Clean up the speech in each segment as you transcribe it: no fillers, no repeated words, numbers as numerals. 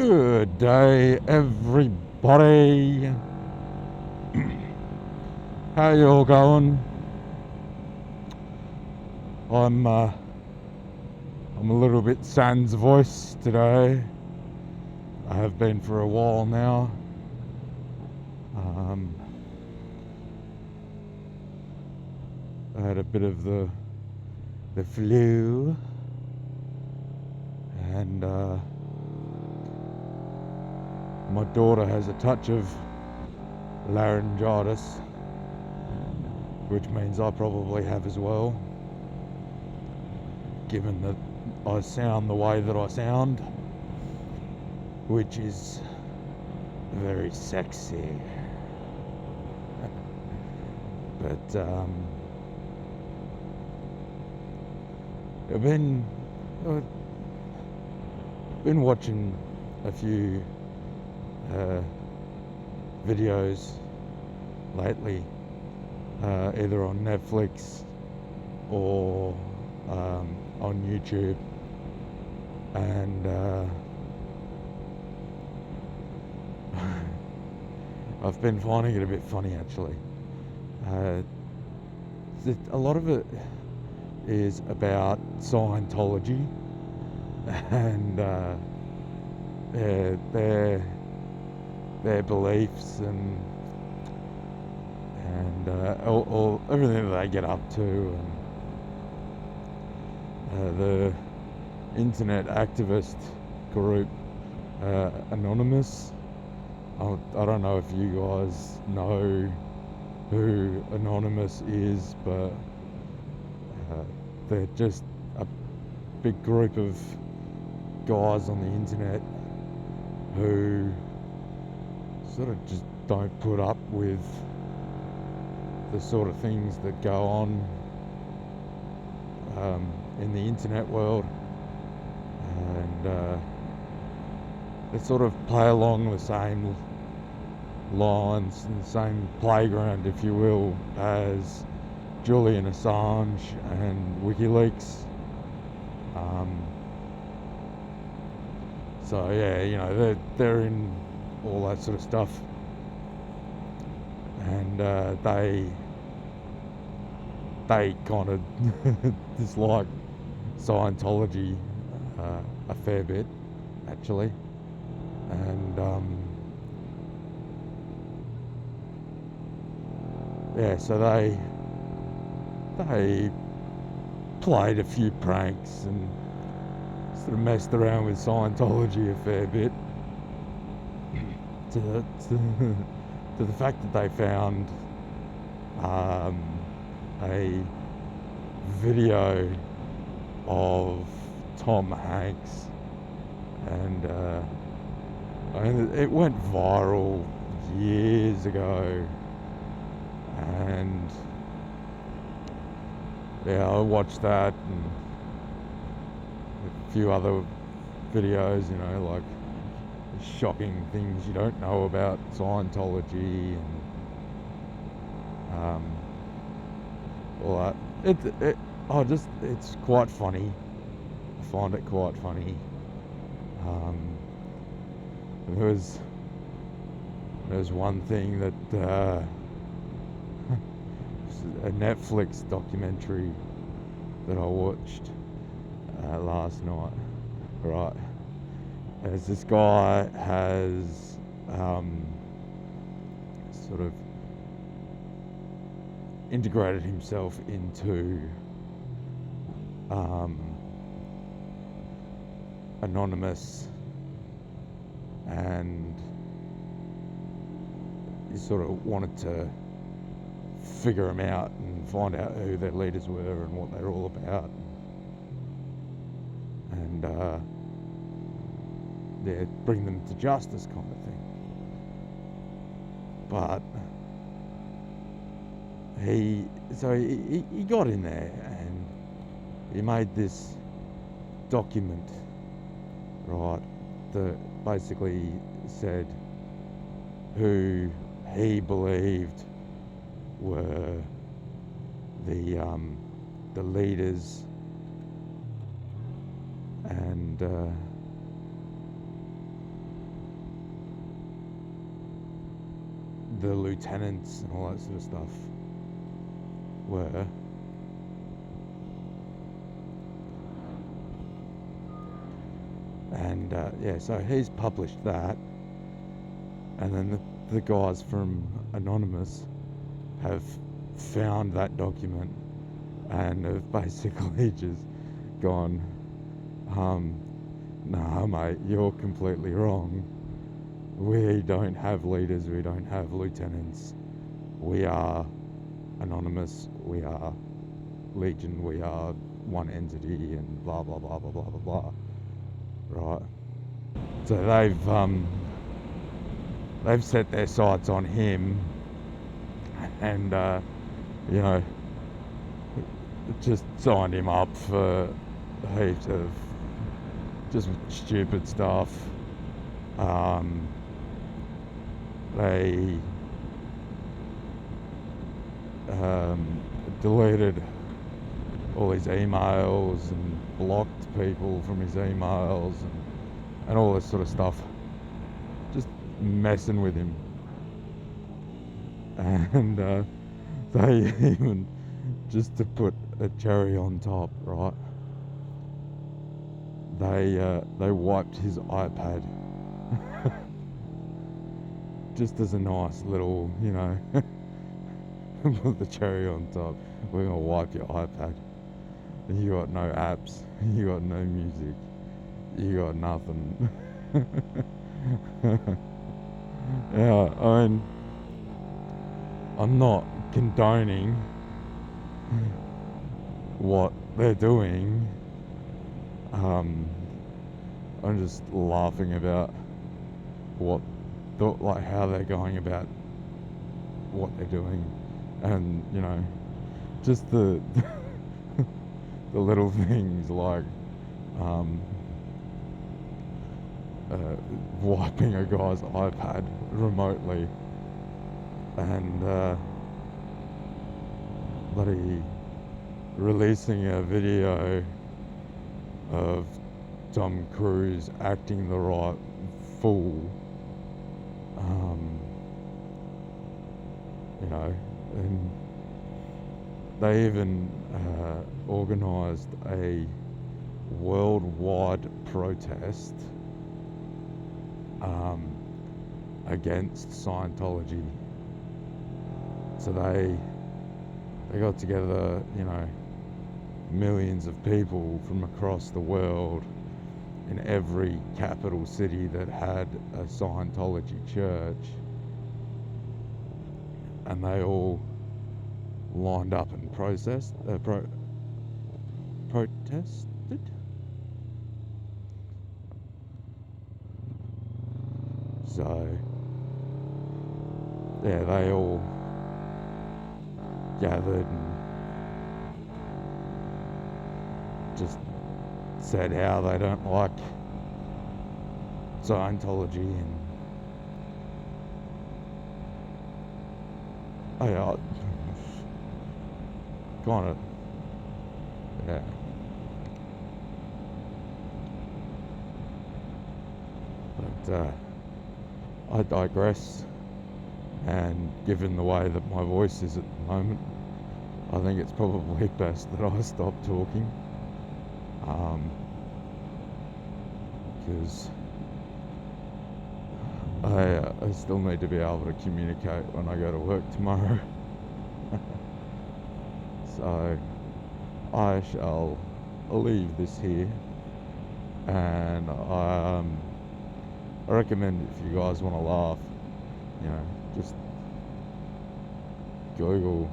Good day, everybody. How you all going? I'm a little bit sans voice today. I have been for a while now. I had a bit of the flu, and my daughter has a touch of laryngitis, which means I probably have as well, given that I sound the way that I sound, which is very sexy. But I've been watching a few videos lately, either on Netflix or on YouTube, and I've been finding it a bit funny, actually. A lot of it is about Scientology and their beliefs and all everything that they get up to, and the internet activist group Anonymous. I don't know if you guys know who Anonymous is, but they're just a big group of guys on the internet who sort of just don't put up with the sort of things that go on in the internet world, and they sort of play along the same lines and the same playground, if you will, as Julian Assange and WikiLeaks. So yeah, you know, they're in all that sort of stuff, and they kind of dislike Scientology a fair bit, actually, and yeah, so they played a few pranks and sort of messed around with Scientology a fair bit, to the fact that they found a video of Tom Hanks, and I mean, it went viral years ago, and yeah, I watched that and a few other videos, you know, like shocking things you don't know about Scientology and all that. It's quite funny. I find it quite funny. There's one thing that a Netflix documentary that I watched last night. Right, as this guy has sort of integrated himself into Anonymous, and he sort of wanted to figure them out and find out who their leaders were and what they're all about, and yeah, bring them to justice, kind of thing. But he got in there and he made this document, right, that basically said who he believed were the leaders and the lieutenants and all that sort of stuff were. And yeah, so he's published that, and then the guys from Anonymous have found that document and have basically just gone, nah mate, you're completely wrong. We don't have leaders, we don't have lieutenants. We are Anonymous, we are Legion, we are one entity, and blah blah blah blah blah blah blah. Right. So they've set their sights on him, and you know, just signed him up for heaps of just stupid stuff. They deleted all his emails and blocked people from his emails and all this sort of stuff. Just messing with him. And they even, just to put a cherry on top, right, they wiped his iPad. Just as a nice little, you know, put the cherry on top. We're gonna wipe your iPad. You got no apps, you got no music, you got nothing. Yeah, I mean, I'm not condoning what they're doing. I'm just laughing about like how they're going about what they're doing, and you know, just the the little things like wiping a guy's iPad remotely, and bloody releasing a video of Tom Cruise acting the right fool. You know, and they even organised a worldwide protest against Scientology. So they got together, you know, millions of people from across the world in every capital city that had a Scientology church, and they all lined up and protested. So yeah, they all gathered and just said how they don't like Scientology, and yeah, kind of, yeah. But I digress, and given the way that my voice is at the moment, I think it's probably best that I stop talking, because I still need to be able to communicate when I go to work tomorrow. So I shall leave this here, and I recommend, if you guys want to laugh, you know, just Google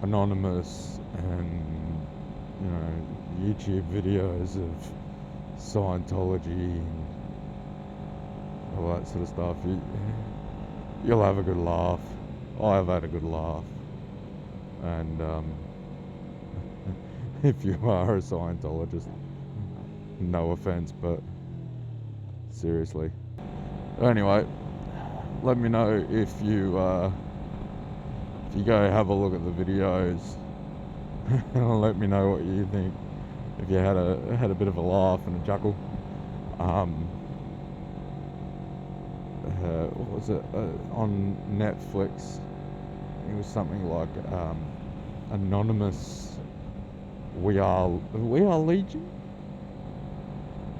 Anonymous and, you know, YouTube videos of Scientology and all that sort of stuff. You'll have a good laugh. I've had a good laugh. And if you are a Scientologist, no offense, but seriously. Anyway, let me know if you go have a look at the videos, and let me know what you think. If you had a bit of a laugh and a chuckle, what was it, on Netflix. It was something like Anonymous. We are Legion.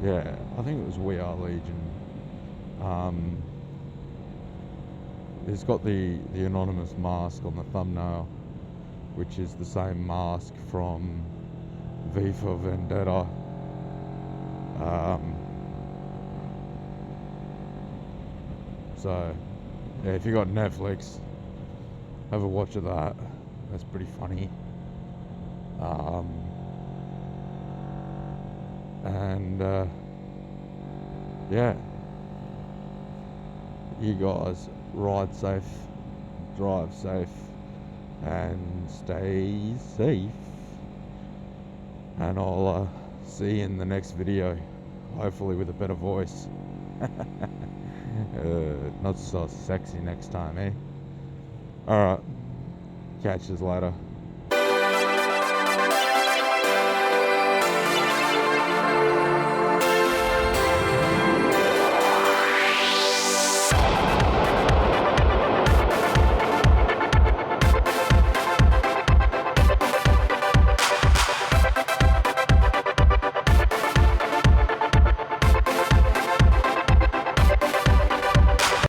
Yeah, I think it was We Are Legion. It's got the anonymous mask on the thumbnail, which is the same mask from V for Vendetta. So, yeah, if you got Netflix, have a watch of that. That's pretty funny. And yeah, you guys ride safe, drive safe, and stay safe. And I'll see you in the next video, hopefully with a better voice. Not so sexy next time, eh? Alright, catch you later.